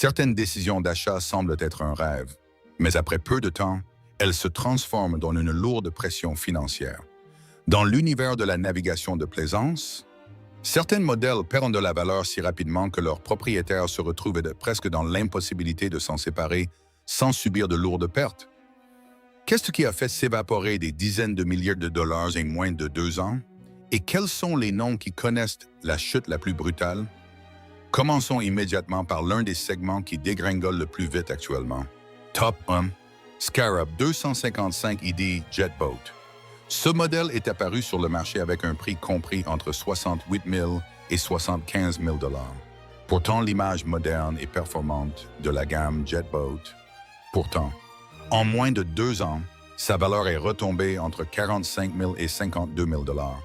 Certaines décisions d'achat semblent être un rêve, mais après peu de temps, elles se transforment dans une lourde pression financière. Dans l'univers de la navigation de plaisance, certains modèles perdent de la valeur si rapidement que leurs propriétaires se retrouvent presque dans l'impossibilité de s'en séparer sans subir de lourdes pertes. Qu'est-ce qui a fait s'évaporer des dizaines de milliers de dollars en moins de 2 ans? Et quels sont les noms qui connaissent la chute la plus brutale? Commençons immédiatement par l'un des segments qui dégringole le plus vite actuellement. Top 1. Scarab 255 ID Jetboat. Ce modèle est apparu sur le marché avec un prix compris entre 68 000 et 75 000 dollars. Pourtant, l'image moderne et performante de la gamme Jetboat. Pourtant, en moins de 2 ans, sa valeur est retombée entre 45 000 et 52 000 dollars,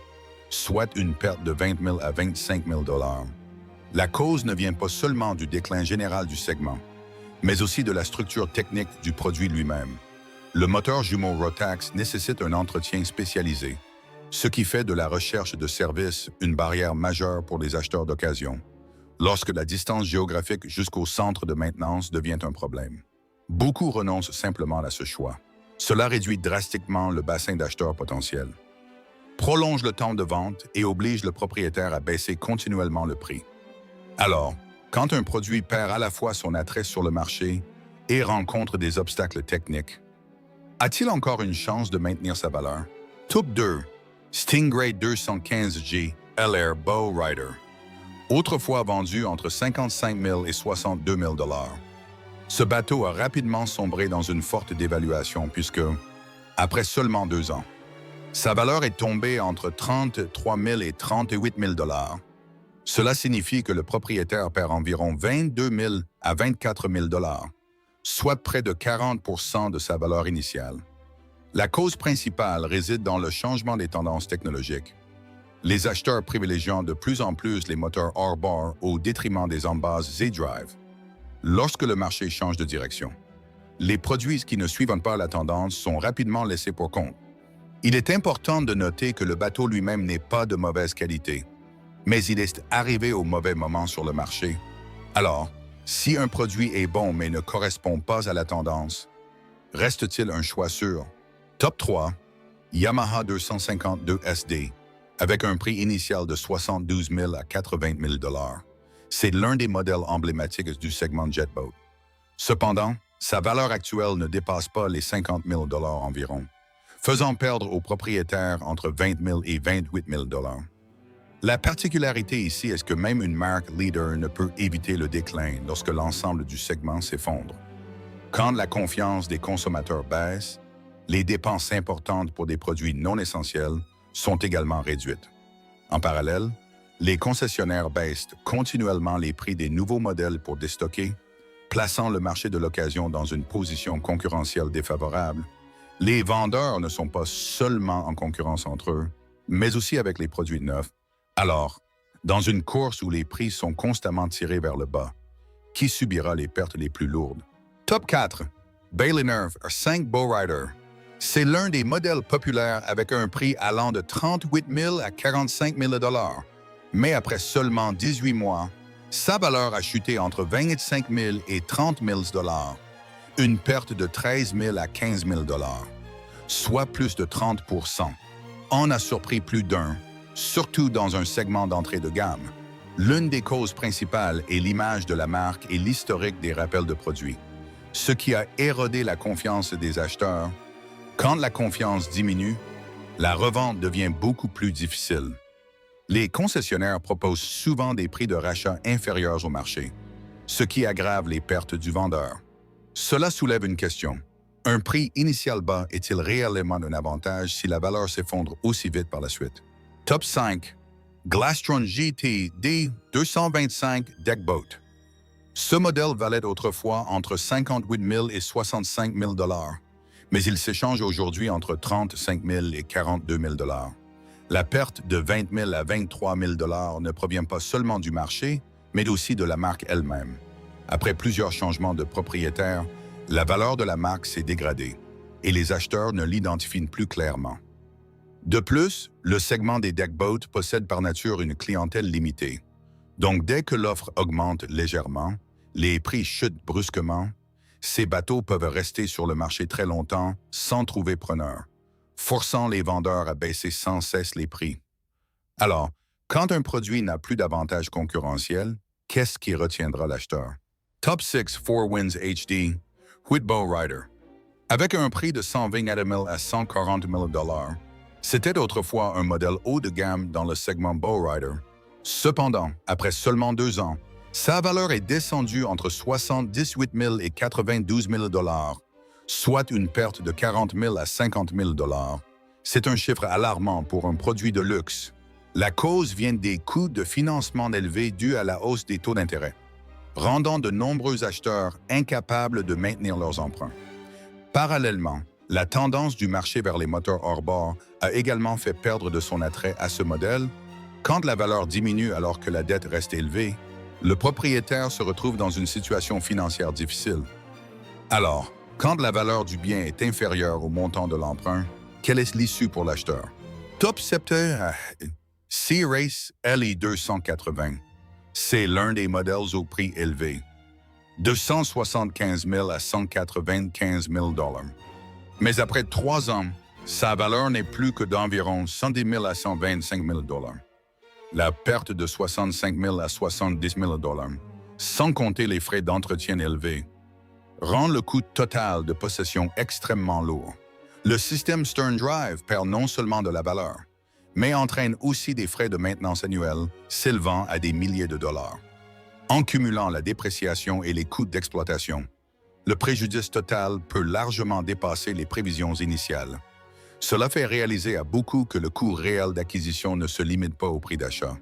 soit une perte de 20 000 à 25 000 dollars. La cause ne vient pas seulement du déclin général du segment, mais aussi de la structure technique du produit lui-même. Le moteur jumeau Rotax nécessite un entretien spécialisé, ce qui fait de la recherche de services une barrière majeure pour les acheteurs d'occasion, lorsque la distance géographique jusqu'au centre de maintenance devient un problème. Beaucoup renoncent simplement à ce choix. Cela réduit drastiquement le bassin d'acheteurs potentiels, prolonge le temps de vente et oblige le propriétaire à baisser continuellement le prix. Alors, quand un produit perd à la fois son attrait sur le marché et rencontre des obstacles techniques, a-t-il encore une chance de maintenir sa valeur? Top 2. Stingray 215G LR Bow Rider. Autrefois vendu entre 55 000 et 62 000 dollars. Ce bateau a rapidement sombré dans une forte dévaluation puisque, après seulement 2 ans, sa valeur est tombée entre 33 000 et 38 000 dollars. Cela signifie que le propriétaire perd environ 22 000 à 24 000 dollars, soit près de 40 % de sa valeur initiale. La cause principale réside dans le changement des tendances technologiques. Les acheteurs privilégiant de plus en plus les moteurs hors-bord au détriment des embases Z-Drive. Lorsque le marché change de direction, les produits qui ne suivent pas la tendance sont rapidement laissés pour compte. Il est important de noter que le bateau lui-même n'est pas de mauvaise qualité, mais il est arrivé au mauvais moment sur le marché. Alors, si un produit est bon mais ne correspond pas à la tendance, reste-t-il un choix sûr? Top 3. Yamaha 252 SD, avec un prix initial de 72 000 à 80 000 dollars. C'est l'un des modèles emblématiques du segment Jetboat. Cependant, sa valeur actuelle ne dépasse pas les 50 000 dollars environ, faisant perdre aux propriétaires entre 20 000 et 28 000 dollars. La particularité ici est que même une marque leader ne peut éviter le déclin lorsque l'ensemble du segment s'effondre. Quand la confiance des consommateurs baisse, les dépenses importantes pour des produits non essentiels sont également réduites. En parallèle, les concessionnaires baissent continuellement les prix des nouveaux modèles pour déstocker, plaçant le marché de l'occasion dans une position concurrentielle défavorable. Les vendeurs ne sont pas seulement en concurrence entre eux, mais aussi avec les produits neufs. Alors, dans une course où les prix sont constamment tirés vers le bas, qui subira les pertes les plus lourdes? Top 4. Bailey Nerve 5 Bowrider. C'est l'un des modèles populaires avec un prix allant de 38 000 à 45 000 dollars. Mais après seulement 18 mois, sa valeur a chuté entre 25 000 et 30 000 dollars, une perte de 13 000 à 15 000 dollars, soit plus de 30 %. On a surpris plus d'un, surtout dans un segment d'entrée de gamme. L'une des causes principales est l'image de la marque et l'historique des rappels de produits, ce qui a érodé la confiance des acheteurs. Quand la confiance diminue, la revente devient beaucoup plus difficile. Les concessionnaires proposent souvent des prix de rachat inférieurs au marché, ce qui aggrave les pertes du vendeur. Cela soulève une question. Un prix initial bas est-il réellement un avantage si la valeur s'effondre aussi vite par la suite? Top 5. Glastron GT D225 Deckboat. Ce modèle valait autrefois entre 58 000 et 65 000 dollars, mais il s'échange aujourd'hui entre 35 000 et 42 000 dollars. La perte de 20 000 à 23 000 dollars ne provient pas seulement du marché, mais aussi de la marque elle-même. Après plusieurs changements de propriétaire, la valeur de la marque s'est dégradée et les acheteurs ne l'identifient plus clairement. De plus, le segment des deckboats possède par nature une clientèle limitée. Donc, dès que l'offre augmente légèrement, les prix chutent brusquement, ces bateaux peuvent rester sur le marché très longtemps sans trouver preneur, forçant les vendeurs à baisser sans cesse les prix. Alors, quand un produit n'a plus d'avantage concurrentiel, qu'est-ce qui retiendra l'acheteur? Top 6 Four Winds HD Whitbow Rider. Avec un prix de 120 000 à 140 000 $, c'était autrefois un modèle haut de gamme dans le segment Bowrider. Cependant, après seulement 2 ans, sa valeur est descendue entre 78 000 et 92 000 $, soit une perte de 40 000 à 50 000 $. C'est un chiffre alarmant pour un produit de luxe. La cause vient des coûts de financement élevés dus à la hausse des taux d'intérêt, rendant de nombreux acheteurs incapables de maintenir leurs emprunts. Parallèlement, la tendance du marché vers les moteurs hors-bord a également fait perdre de son attrait à ce modèle. Quand la valeur diminue alors que la dette reste élevée, le propriétaire se retrouve dans une situation financière difficile. Alors, quand la valeur du bien est inférieure au montant de l'emprunt, quelle est l'issue pour l'acheteur? Top 7 Sea Race LE 280. C'est l'un des modèles au prix élevé, de 175 000 à 195 000 $. Mais après 3 ans, sa valeur n'est plus que d'environ 110 000 à 125 000 $. La perte de 65 000 à 70 000 $, sans compter les frais d'entretien élevés, rend le coût total de possession extrêmement lourd. Le système Stern Drive perd non seulement de la valeur, mais entraîne aussi des frais de maintenance annuels s'élevant à des milliers de dollars. En cumulant la dépréciation et les coûts d'exploitation, le préjudice total peut largement dépasser les prévisions initiales. Cela fait réaliser à beaucoup que le coût réel d'acquisition ne se limite pas au prix d'achat.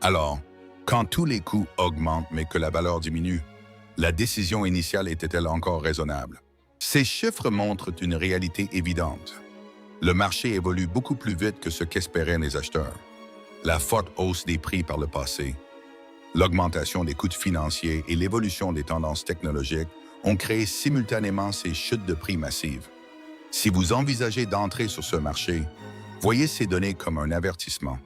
Alors, quand tous les coûts augmentent mais que la valeur diminue, la décision initiale était-elle encore raisonnable? Ces chiffres montrent une réalité évidente. Le marché évolue beaucoup plus vite que ce qu'espéraient les acheteurs. La forte hausse des prix par le passé, l'augmentation des coûts financiers et l'évolution des tendances technologiques ont créé simultanément ces chutes de prix massives. Si vous envisagez d'entrer sur ce marché, voyez ces données comme un avertissement.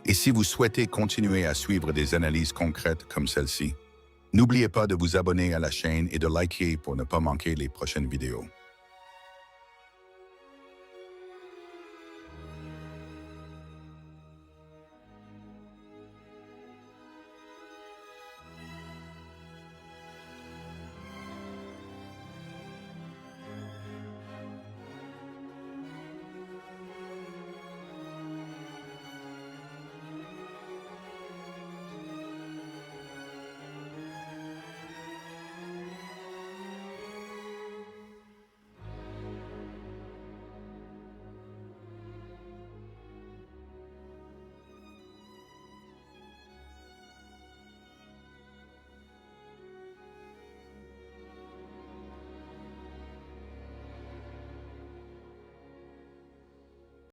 Et si vous souhaitez continuer à suivre des analyses concrètes comme celle-ci, n'oubliez pas de vous abonner à la chaîne et de liker pour ne pas manquer les prochaines vidéos.